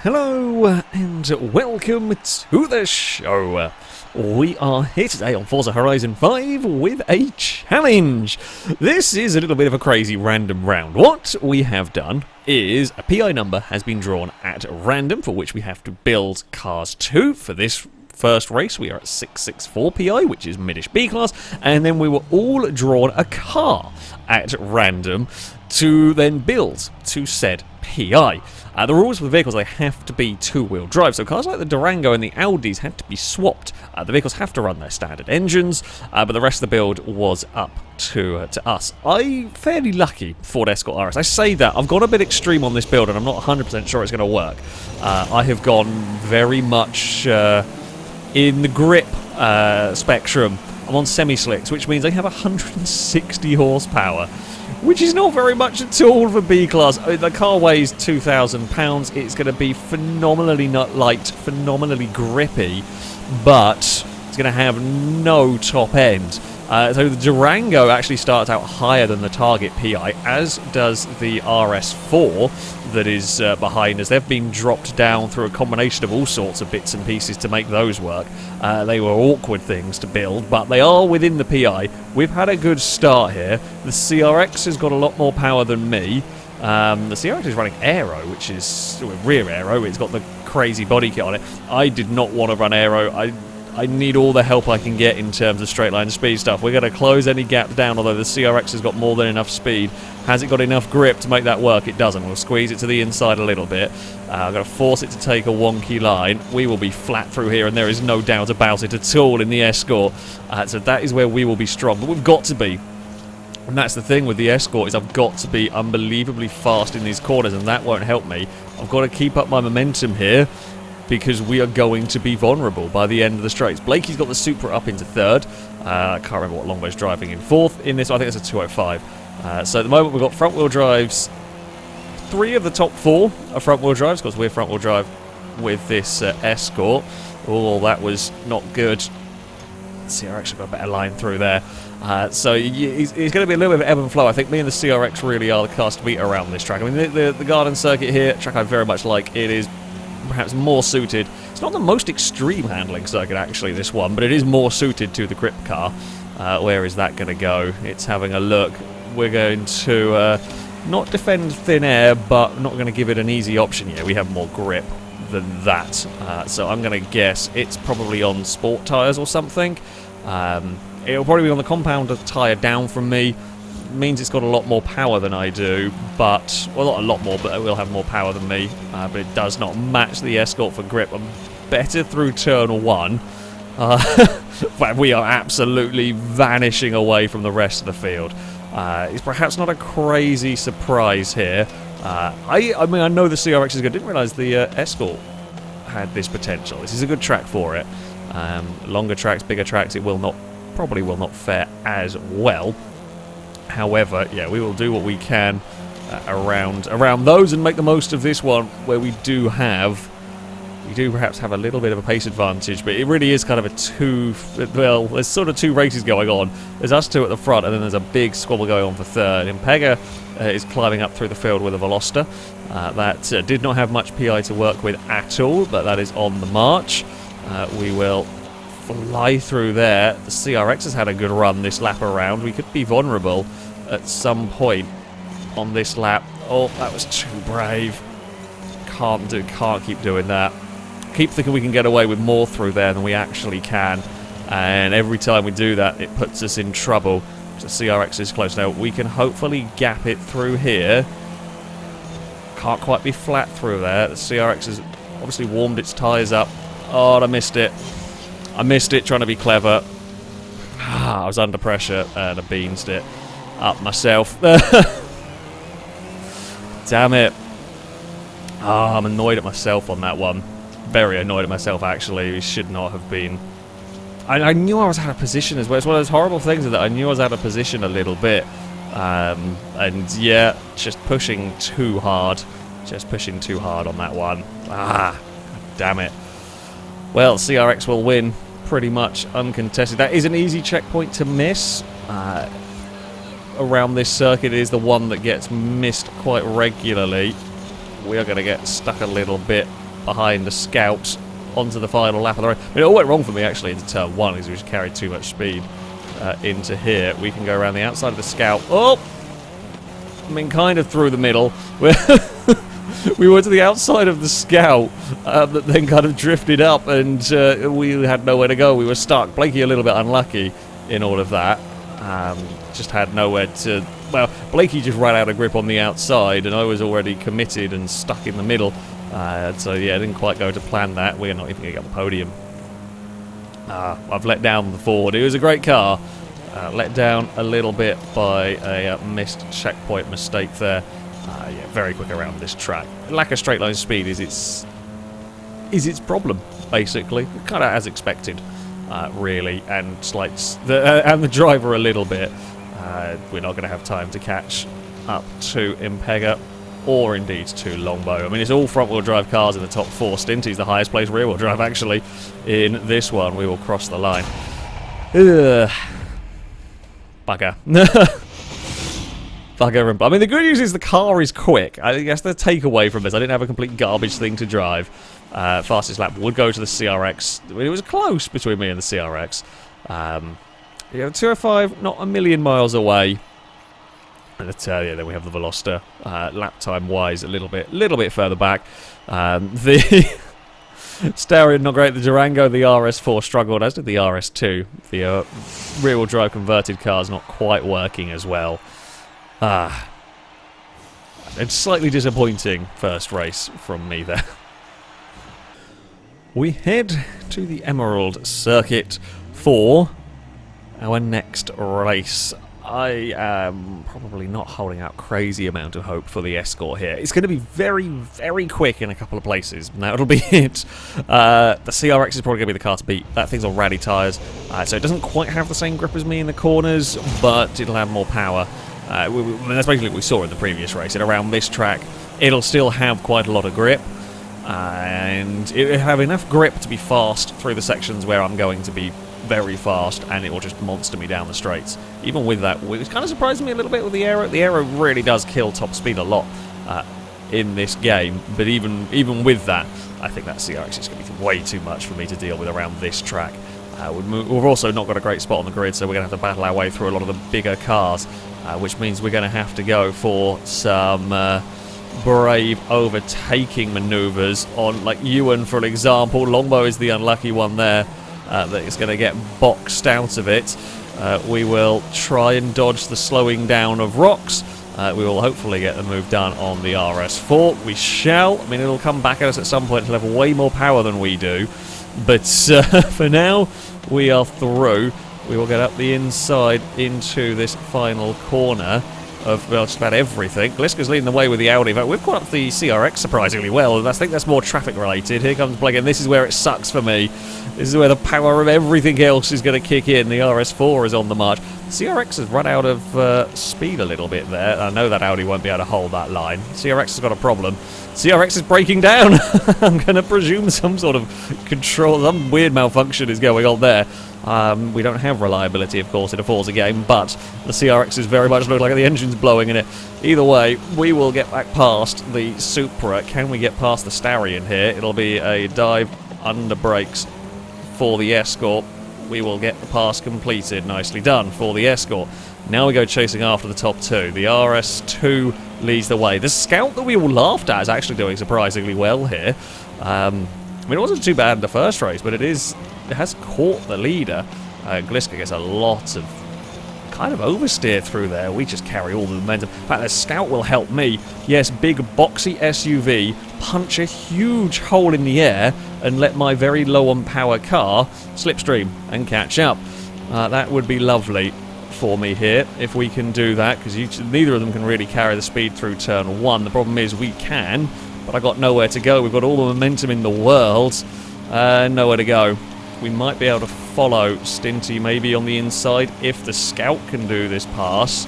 Hello and welcome to the show. We are here today on Forza Horizon 5 with a challenge. This is a little bit of a crazy random round. What we have done is a PI number has been drawn at random for which we have to build cars to. For this first race we are at 664 PI, which is mid-ish B class, and then we were all drawn a car at random to then build to said PI. The rules for the vehicles, they have to be two-wheel drive, so cars like the Durango and the Audis had to be swapped. The vehicles have to run their standard engines, but the rest of the build was up to us. I'm fairly lucky Ford Escort RS. I say that, I've gone a bit extreme on this build and I'm not 100% sure it's going to work. I have gone very much in the grip spectrum. I'm on semi-slicks, which means they have 160 horsepower. Which is not very much at all for B-Class. The car weighs 2,000 pounds. It's going to be phenomenally light, phenomenally grippy, but it's going to have no top end. So the Durango actually starts out higher than the target PI, as does the RS4 that is behind us. They've been dropped down through a combination of all sorts of bits and pieces to make those work. They were awkward things to build, but they are within the PI. We've had a good start here. The CRX has got a lot more power than me. The CRX is running aero, which is rear aero. It's got the crazy body kit on it. I did not want to run aero. I need all the help I can get in terms of straight line speed stuff. We're going to close any gap down, although the CRX has got more than enough speed. Has it got enough grip to make that work? It doesn't. We'll squeeze it to the inside a little bit. I'm going to force it to take a wonky line. We will be flat through here, and there is no doubt about it at all in the Escort. So that is where we will be strong, but we've got to be. And that's the thing with the Escort, is I've got to be unbelievably fast in these corners, and that won't help me. I've got to keep up my momentum here, because we are going to be vulnerable by the end of the straights. Blakey's got the Supra up into third. I can't remember what Longbo's driving in fourth in this. I think it's a 205. So at the moment we've got front-wheel drives. 3 of the top 4 are front-wheel drives, because we're front-wheel drive with this Escort. Oh, that was not good. CRX have got a better line through there. So it's going to be a little bit of ebb and flow. I think me and the CRX really are the cars to beat around this track. I mean, the Garden Circuit here, a track I very much like. It is perhaps more suited. It's not the most extreme handling circuit actually, this one, but it is more suited to the grip car. Where is that going to go? It's having a look. We're going to not defend thin air, but not going to give it an easy option here. We have more grip than that. So I'm going to guess it's probably on sport tyres or something. It'll probably be on the compounder tyre down from me. Means it's got a lot more power than I do, but, well, not a lot more, but it will have more power than me, but it does not match the Escort for grip. I'm better through turn 1. But we are absolutely vanishing away from the rest of the field. It's perhaps not a crazy surprise here. I mean, I know the CRX is good. I didn't realise the Escort had this potential. This is a good track for it. Longer tracks, bigger tracks, it probably will not fare as well. However, yeah, we will do what we can around those and make the most of this one, where we do perhaps have a little bit of a pace advantage, but it really is kind of there's sort of 2 races going on. There's us 2 at the front, and then there's a big squabble going on for third. Impega is climbing up through the field with a Veloster. That did not have much PI to work with at all, but that is on the march. We will fly through there. The CRX has had a good run this lap around. We could be vulnerable at some point on this lap. Oh, that was too brave. Can't keep doing that. Keep thinking we can get away with more through there than we actually can, and every time we do that it puts us in trouble. The CRX is close now. We can hopefully gap it through here. Can't quite be flat through there. The CRX has obviously warmed its tyres up. Oh, I missed it. I missed it trying to be clever. I was under pressure and I beansed it up myself. Damn it. I'm annoyed at myself on that one. Very annoyed at myself, actually. We should not have been. I knew I was out of position as well. It's one of those horrible things that I knew I was out of position a little bit. And yeah, just pushing too hard. Just pushing too hard on that one. God damn it. Well, CRX will win pretty much uncontested. That is an easy checkpoint to miss. Around this circuit, it is the one that gets missed quite regularly. We are going to get stuck a little bit behind the Scout onto the final lap of the race. I mean, it all went wrong for me actually into turn 1 because we just carried too much speed into here. We can go around the outside of the Scout. Oh! I mean, kind of through the middle. We were to the outside of the Scout that then kind of drifted up and we had nowhere to go. We were stuck. Blakey a little bit unlucky in all of that. Just had nowhere to... Well, Blakey just ran out of grip on the outside and I was already committed and stuck in the middle. So yeah, I didn't quite go to plan that. We're not even going to get on the podium. I've let down the Ford. It was a great car. Let down a little bit by a missed checkpoint mistake there. Yeah, very quick around this track. Lack of straight line speed is its problem, basically. Kind of as expected, really. And and the driver a little bit. We're not going to have time to catch up to Impega or indeed to Longbow. I mean, it's all front-wheel drive cars in the top 4. Stinty's the highest placed rear-wheel drive, actually, in this one. We will cross the line. Ugh. Bugger. Bugger. I mean, the good news is the car is quick. I guess the takeaway from this, I didn't have a complete garbage thing to drive. Fastest lap would go to the CRX. I mean, it was close between me and the CRX. Yeah, 205, not a million miles away. And yeah, then we have the Veloster, lap time wise, a little bit further back. The Starion not great. The Durango, the RS4 struggled, as did the RS2. The rear-wheel drive converted car's not quite working as well. It's slightly disappointing first race from me there. We head to the Emerald Circuit for our next race. I am probably not holding out crazy amount of hope for the Escort here. It's going to be very, very quick in a couple of places. And that'll be it. The CRX is probably going to be the car to beat. That thing's on rally tyres, so it doesn't quite have the same grip as me in the corners, but it'll have more power. That's basically what we saw in the previous race. And around this track, it'll still have quite a lot of grip. And it'll have enough grip to be fast through the sections where I'm going to be very fast, and it will just monster me down the straights. Even with that, which kind of surprised me a little bit with the Aero. The Aero really does kill top speed a lot in this game, but even with that, I think that CRX is going to be way too much for me to deal with around this track. We've also not got a great spot on the grid, so we're going to have to battle our way through a lot of the bigger cars, which means we're going to have to go for some brave overtaking manoeuvres on, like, Ewan, for example. Longbow is the unlucky one there. That is going to get boxed out of it. We will try and dodge the slowing down of rocks. We will hopefully get the move done on the RS4. We shall. I mean, it'll come back at us at some point. It'll have way more power than we do. But for now, we are through. We will get up the inside into this final corner of, well, just about everything. Gliska's leading the way with the Audi. In fact, we've got up the CRX surprisingly well, and I think that's more traffic related. Here comes Blake, and this is where it sucks for me. This is where the power of everything else is going to kick in. The RS4 is on the march. The CRX has run out of speed a little bit there. I know that Audi won't be able to hold that line. CRX has got a problem. CRX is breaking down. I'm going to presume some sort of control, some weird malfunction is going on there. We don't have reliability, of course, in a Forza game, but the CRX is very much looking like the engine's blowing in it. Either way, we will get back past the Supra. Can we get past the Starion here? It'll be a dive under brakes for the Escort. We will get the pass completed. Nicely done for the Escort. Now we go chasing after the top two. The RS2 leads the way. The Scout that we all laughed at is actually doing surprisingly well here. I mean, it wasn't too bad in the first race, but it has caught the leader. Gliska gets a lot of kind of oversteer through there. We just carry all the momentum. In fact, the Scout will help me. Yes, big boxy SUV punch a huge hole in the air and let my very low on power car slipstream and catch up. That would be lovely for me here if we can do that, because neither of them can really carry the speed through turn one. The problem is we can, but I got nowhere to go. We've got all the momentum in the world, nowhere to go. We might be able to follow Stinty maybe on the inside if the Scout can do this pass.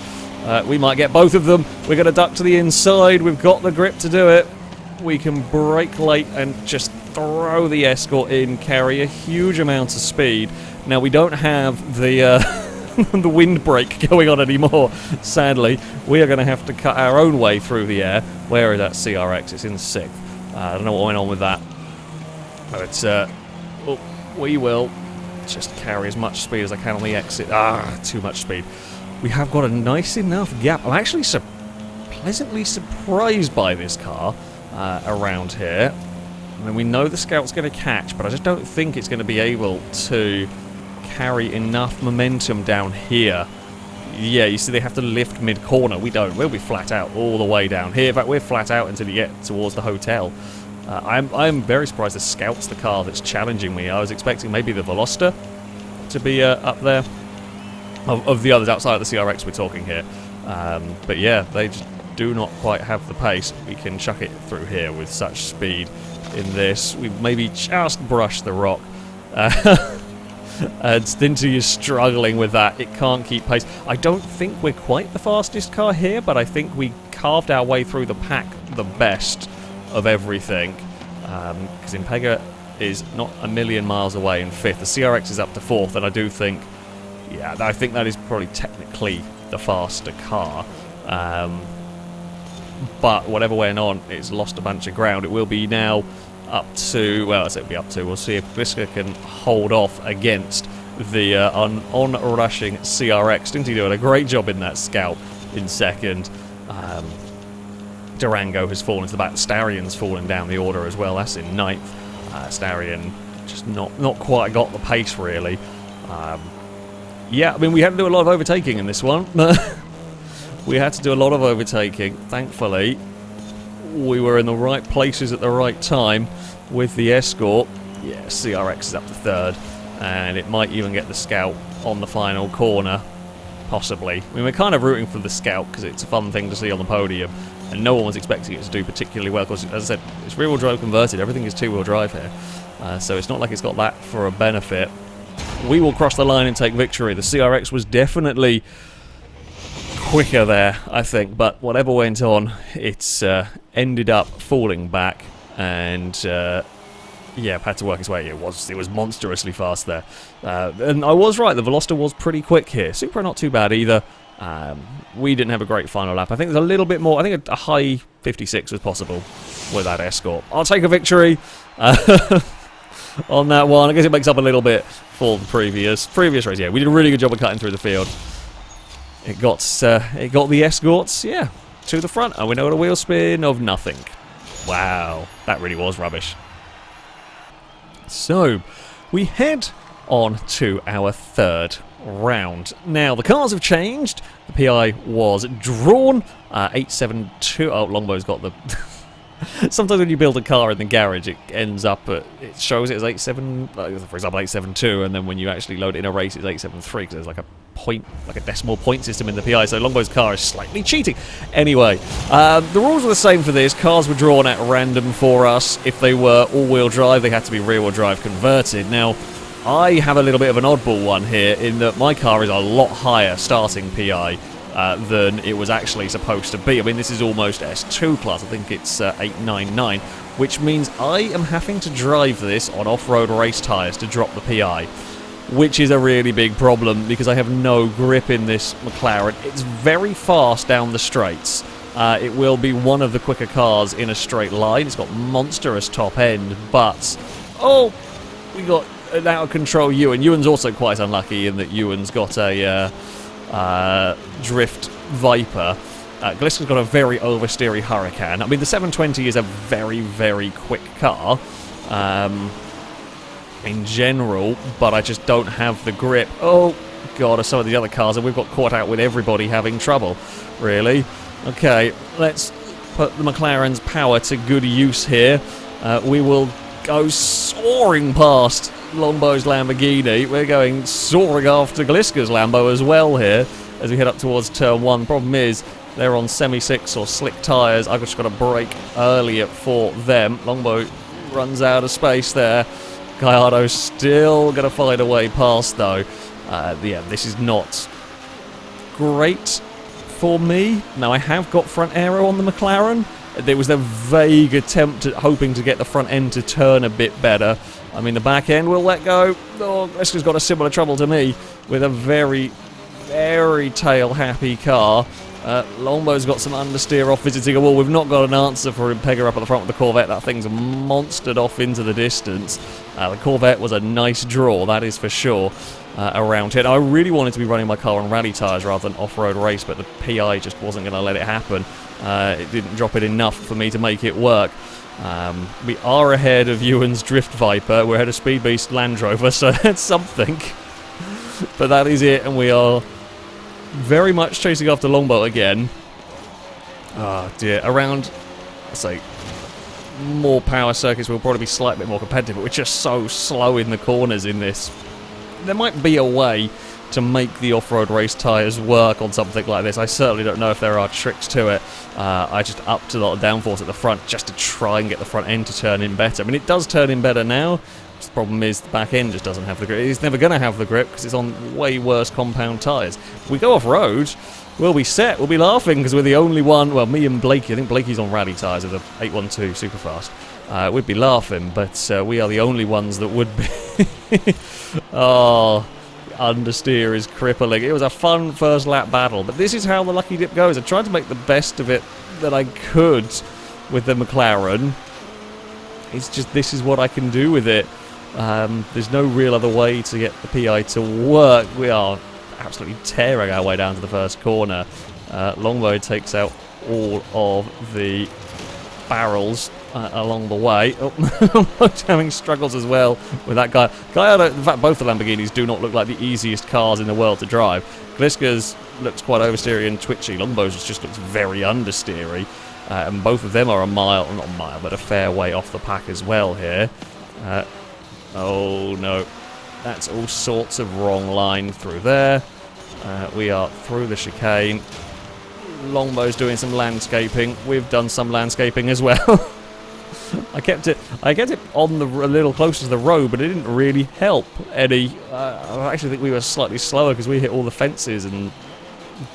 We might get both of them. We're going to duck to the inside. We've got the grip to do it. We can brake late and just throw the Escort in, carry a huge amount of speed. Now, we don't have the the windbreak going on anymore, sadly. We are going to have to cut our own way through the air. Where is that CRX? It's in 6th. I don't know what went on with that. But we will just carry as much speed as I can on the exit. Too much speed. We have got a nice enough gap. I'm actually pleasantly surprised by this car around here. I mean, we know the Scout's going to catch, but I just don't think it's going to be able to carry enough momentum down here. Yeah, you see they have to lift mid-corner. We don't. We'll be flat out all the way down here. In fact, we're flat out until you get towards the hotel. I'm very surprised the Scout's the car that's challenging me. I was expecting maybe the Veloster to be up there. Of the others outside of the CRX we're talking here. But yeah, they just do not quite have the pace. We can chuck it through here with such speed in this. We maybe just brush the rock. And Stinty is struggling with that. It can't keep pace. I don't think we're quite the fastest car here, but I think we carved our way through the pack the best of everything. Because Impega is not a million miles away in 5th. The CRX is up to 4th, and I do think, yeah, I think that is probably technically the faster car. But whatever went on, it's lost a bunch of ground. It will be now up to, well, I say it'll be up to, we'll see if Gliska can hold off against the on-rushing CRX. Stinty doing a great job in that Scout in 2nd. Durango has fallen to the back. Starion's fallen down the order as well. That's in 9th. Starion just not quite got the pace, really. Yeah, I mean, we had to do a lot of overtaking in this one. We had to do a lot of overtaking. Thankfully, we were in the right places at the right time with the escort. Yeah, CRX is up to 3rd, and it might even get the Scout on the final corner, possibly. I mean, we're kind of rooting for the Scout because it's a fun thing to see on the podium, and no one was expecting it to do particularly well because, as I said, it's rear-wheel drive converted. Everything is two-wheel drive here, so it's not like it's got that for a benefit. We will cross the line and take victory. The CRX was definitely quicker there, I think, but whatever went on, it's ended up falling back, and yeah, had to work its way. It was monstrously fast there, and I was right. The Veloster was pretty quick here. Supra not too bad either. We didn't have a great final lap. I think there's a little bit more. I think a high 56 was possible with that escort. I'll take a victory on that one. I guess it makes up a little bit for the previous race. Yeah, we did a really good job of cutting through the field. It got the escorts, yeah, to the front, and we know a wheel spin of nothing. Wow, that really was rubbish. So, we head on to our 3rd round. Now, the cars have changed. The PI was drawn. 872. Oh, Longbow's got the... Sometimes when you build a car in the garage, it ends up at, it shows it as 87, for example 872, and then when you actually load it in a race, it's 873 because there's like a decimal point system in the PI. So Longbow's car is slightly cheating. Anyway, the rules were the same for this. Cars were drawn at random for us. If they were all-wheel drive, they had to be rear-wheel drive converted. Now, I have a little bit of an oddball one here in that my car is a lot higher starting PI than it was actually supposed to be. I mean, this is almost S2 class. I think it's 899, which means I am having to drive this on off-road race tyres to drop the PI, which is a really big problem because I have no grip in this McLaren. It's very fast down the straights. It will be one of the quicker cars in a straight line. It's got monstrous top end, but... Oh, we got an out-of-control Ewan. Ewan's also quite unlucky in that Ewan's got a... Drift Viper. Gliska's got a very oversteery Hurricane. I mean, the 720 is a very, very quick car in general, but I just don't have the grip. Oh, God, some of the other cars, and we've got caught out with everybody having trouble, really. Okay, let's put the McLaren's power to good use here. We will go soaring past Lombow's Lamborghini. We're going soaring after Gliska's Lambo as well here as we head up towards turn 1. Problem is, they're on semi-6 or slick tyres. I've just got to brake earlier for them. Longbow runs out of space there. Gallardo's still going to find a way past, though. Yeah, this is not great for me. Now, I have got front aero on the McLaren. There was a vague attempt at hoping to get the front end to turn a bit better. I mean, the back end will let go. Oh, Gliska's got a similar trouble to me with a very, very tail-happy car. Longbow's got some understeer off visiting a wall. We've not got an answer for Impega up at the front with the Corvette. That thing's monstered off into the distance. The Corvette was a nice draw, that is for sure, around here. I really wanted to be running my car on rally tyres rather than off-road race, but the PI just wasn't going to let it happen. It didn't drop it enough for me to make it work. We are ahead of Ewan's Drift Viper. We're ahead of Speed Beast Land Rover, so that's something. But that is it, and we are very much chasing after Longbow again. Oh dear, around, let's say, more power circuits will probably be slightly bit more competitive, but we're just so slow in the corners in this. There might be a way to make the off-road race tyres work on something like this. I certainly don't know if there are tricks to it. I just upped a lot of downforce at the front just to try and get the front end to turn in better. I mean, it does turn in better now. The problem is the back end just doesn't have the grip. It's never going to have the grip because it's on way worse compound tyres. If we go off-road, we'll be set. We'll be laughing because we're the only one, well, me and Blakey, I think Blakey's on rally tyres with the 812 Superfast. We'd be laughing, but we are the only ones that would be. Oh, understeer is crippling. It was a fun first lap battle, but this is how the lucky dip goes. I tried to make the best of it that I could with the McLaren. It's just, this is what I can do with it. There's no real other way to get the PI to work. We are absolutely tearing our way down to the first corner. Longbow takes out all of the barrels along the way. Oh, having struggles as well with that guy. In fact, both the Lamborghinis do not look like the easiest cars in the world to drive. Gliska's looks quite oversteery and twitchy. Longbow's just looks very understeery. And both of them are not a mile, but a fair way off the pack as well here. Oh no, that's all sorts of wrong line through there. We are through the chicane. Longbow's doing some landscaping. We've done some landscaping as well. I kept it on a little closer to the road, but it didn't really help any. I actually think we were slightly slower because we hit all the fences and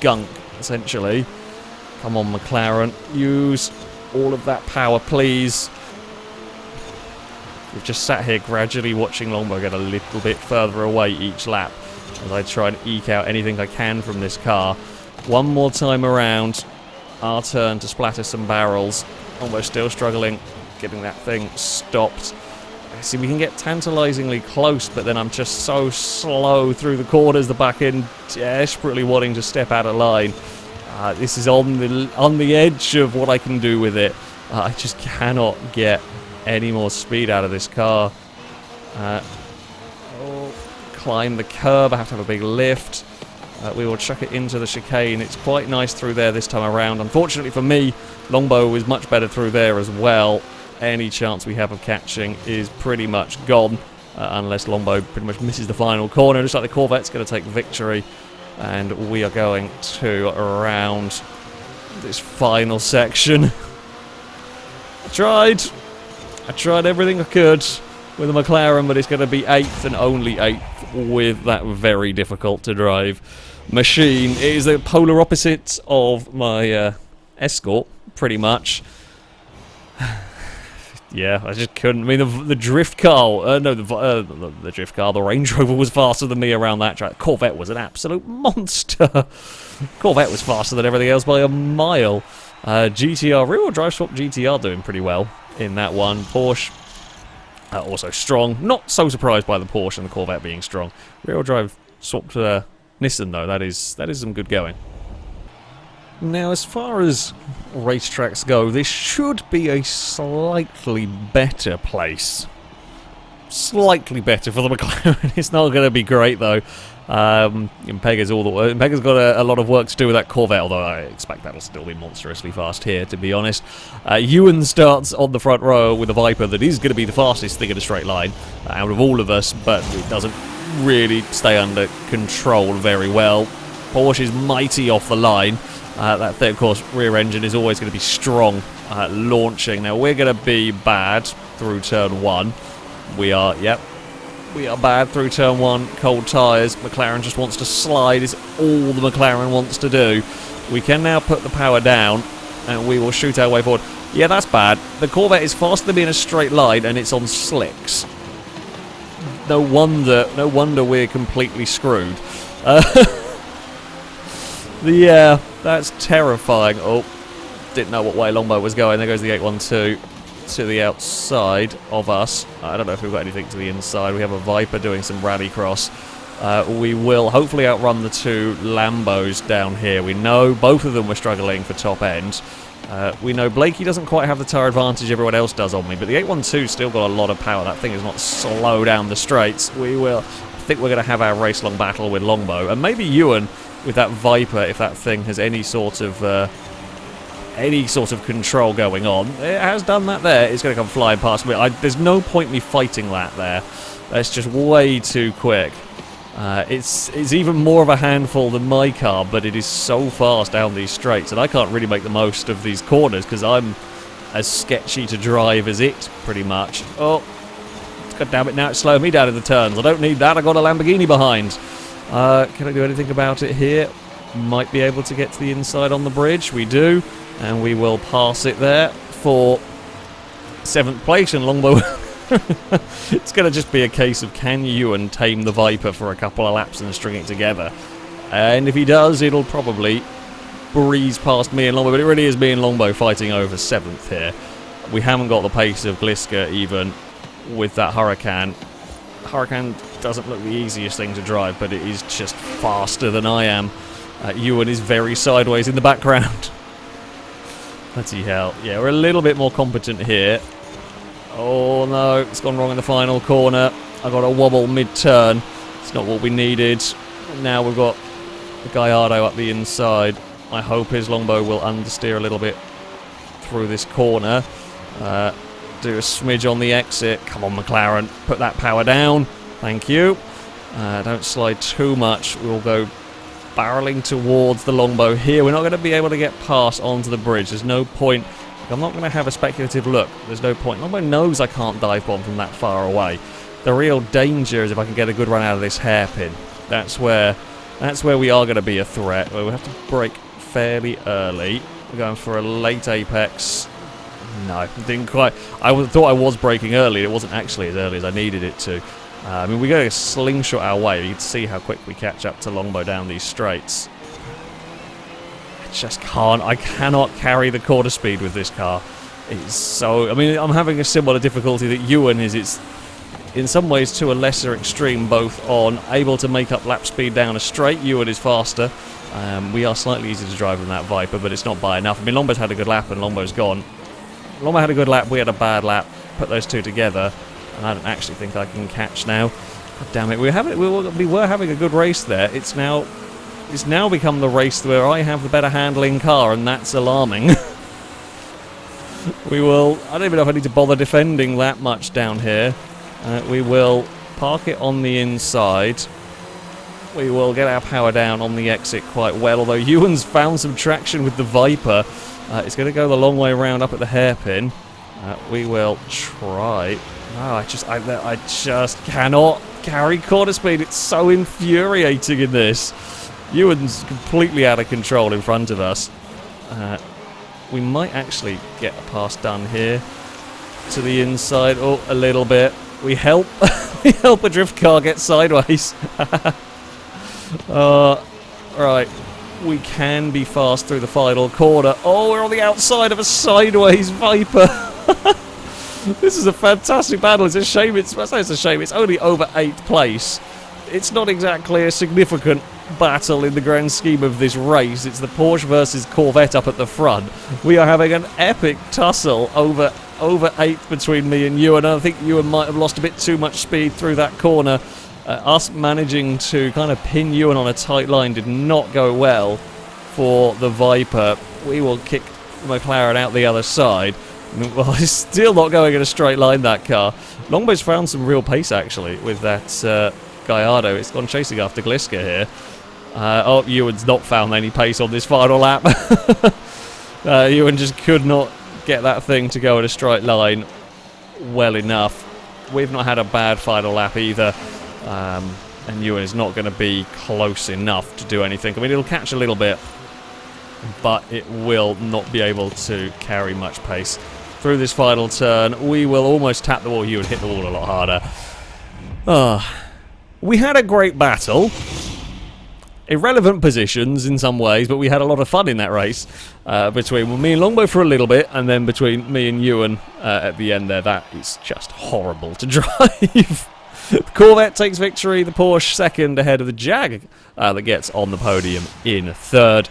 gunk, essentially. Come on, McLaren. Use all of that power, please. We've just sat here gradually watching Longbow get a little bit further away each lap as I try and eke out anything I can from this car. One more time around. Our turn to splatter some barrels. Longbow still struggling getting that thing stopped. See, we can get tantalisingly close, but then I'm just so slow through the corners, the back end desperately wanting to step out of line. This is on the edge of what I can do with it. I just cannot get any more speed out of this car. Climb the curb, I have to have a big lift. We will chuck it into the chicane. It's quite nice through there this time around. Unfortunately for me, Longbow was much better through there as well. Any chance we have of catching is pretty much gone, unless Longbow pretty much misses the final corner. Looks like the Corvette's going to take victory, and we are going to around this final section. I tried everything I could with a McLaren, but it's going to be 8th and only 8th with that very difficult to drive machine. It is the polar opposite of my Escort, pretty much. Yeah, I just couldn't. I mean, the drift car, the drift car, the Range Rover was faster than me around that track. Corvette was an absolute monster. Corvette was faster than everything else by a mile. GTR, rear-wheel drive swap GTR doing pretty well in that one. Porsche, also strong. Not so surprised by the Porsche and the Corvette being strong. Rear-wheel drive swapped Nissan, though. That is some good going. Now, as far as racetracks go, this should be a slightly better place. Slightly better for the McLaren. It's not going to be great, though. Impega's got a lot of work to do with that Corvette, although I expect that'll still be monstrously fast here, to be honest. Ewan starts on the front row with a Viper that is going to be the fastest thing in a straight line out of all of us, but it doesn't really stay under control very well. Porsche is mighty off the line. That thing, of course, rear engine is always going to be strong launching. Now, we're going to be bad through turn 1. We are bad through turn 1. Cold tyres. McLaren just wants to slide. Is all the McLaren wants to do. We can now put the power down, and we will shoot our way forward. Yeah, that's bad. The Corvette is faster than me in a straight line, and it's on slicks. No wonder we're completely screwed. Yeah, That's terrifying. Oh, didn't know what way Longbow was going. There goes the 812 to the outside of us. I don't know if we've got anything to the inside. We have a Viper doing some rallycross. We will hopefully outrun the two Lambos down here. We know both of them were struggling for top end. We know Blakey doesn't quite have the tyre advantage everyone else does on me, but the 812 still got a lot of power. That thing is not slow down the straights. I think we're going to have our race-long battle with Longbow, and maybe Ewan with that Viper, if that thing has any sort of control going on. It has done that there. It's going to come flying past me. There's no point me fighting that there. That's just way too quick. It's even more of a handful than my car, but it is so fast down these straights, and I can't really make the most of these corners because I'm as sketchy to drive as it, pretty much. Oh, god damn it, now it's slowing me down in the turns. I don't need that, I got a Lamborghini behind. Can I do anything about it here? Might be able to get to the inside on the bridge. We do, and we will pass it there for 7th place, and Longbow... It's going to just be a case of can Ewan tame the Viper for a couple of laps and string it together. And if he does, it'll probably breeze past me and Longbow, but it really is me and Longbow fighting over 7th here. We haven't got the pace of Gliska even with that Huracan. Huracan doesn't look the easiest thing to drive, but it is just faster than I am. Ewan is very sideways in the background. Bloody hell. Yeah, we're a little bit more competent here. Oh no, it's gone wrong in the final corner. I got a wobble mid-turn. It's not what we needed. Now we've got Gallardo up the inside. I hope his Longbow will understeer a little bit through this corner. Do a smidge on the exit. Come on, McLaren. Put that power down. Thank you. Don't slide too much. We'll go barreling towards the Longbow here. We're not going to be able to get past onto the bridge. There's no point. I'm not going to have a speculative look. There's no point. Longbow knows I can't dive bomb from that far away. The real danger is if I can get a good run out of this hairpin. That's where we are going to be a threat. We'll have to brake fairly early. We're going for a late apex. No, didn't quite. I thought I was braking early. It wasn't actually as early as I needed it to. I mean, we're going to slingshot our way. You can see how quick we catch up to Longbow down these straights. Just can't. I cannot carry the quarter speed with this car. It's so... I mean, I'm having a similar difficulty that Ewan is. It's in some ways to a lesser extreme, both on able to make up lap speed down a straight. Ewan is faster. We are slightly easier to drive than that Viper, but it's not by enough. I mean, Longbow's had a good lap and Longbow's gone. Longbow had a good lap, we had a bad lap. Put those two together, and I don't actually think I can catch now. God damn it, we were having a good race there. It's now become the race where I have the better handling car, and that's alarming. I don't even know if I need to bother defending that much down here. We will park it on the inside. We will get our power down on the exit quite well, although Ewan's found some traction with the Viper. It's going to go the long way around up at the hairpin. We will try. No, I just cannot carry quarter speed. It's so infuriating in this. Ewan's completely out of control in front of us. We might actually get a pass done here to the inside. Oh, a little bit. We help. We help a drift car get sideways. Right. We can be fast through the final corner. Oh, we're on the outside of a sideways Viper. This is a fantastic battle. It's a shame. It's a shame. It's only over 8th place. It's not exactly a significant battle in the grand scheme of this race. It's the Porsche versus Corvette up at the front. We are having an epic tussle over 8th between me and Ewan. I think Ewan might have lost a bit too much speed through that corner. Us managing to kind of pin Ewan on a tight line did not go well for the Viper. We will kick McLaren out the other side. Well, it's still not going in a straight line, that car. Longbow's found some real pace, actually, with that Gallardo. It's gone chasing after Gliska here. Oh, Ewan's not found any pace on this final lap. Ewan just could not get that thing to go in a straight line well enough. We've not had a bad final lap either. And Ewan is not going to be close enough to do anything. I mean, it'll catch a little bit, but it will not be able to carry much pace. Through this final turn, we will almost tap the wall. Ewan hit the wall a lot harder. We had a great battle. irrelevant positions in some ways, but we had a lot of fun in that race between me and Longbow for a little bit, and then between me and Ewan at the end there. That is just horrible to drive. The Corvette takes victory, the Porsche second ahead of the Jag that gets on the podium in third.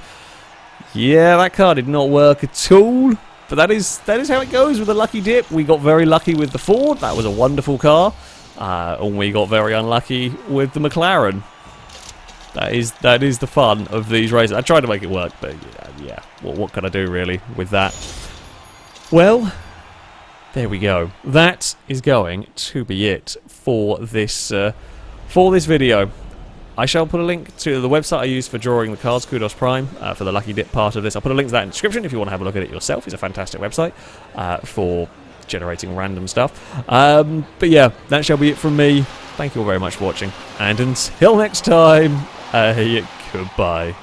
Yeah, that car did not work at all, but that is how it goes with the lucky dip. We got very lucky with the Ford, that was a wonderful car, and we got very unlucky with the McLaren. That is the fun of these races. I tried to make it work, but yeah, what can I do really with that? Well, there we go. That is going to be it for this video. I shall put a link to the website I used for drawing the cards, Kudos Prime, for the Lucky Dip part of this. I'll put a link to that in the description if you want to have a look at it yourself. It's a fantastic website for generating random stuff. But yeah, that shall be it from me. Thank you all very much for watching, and until next time, goodbye.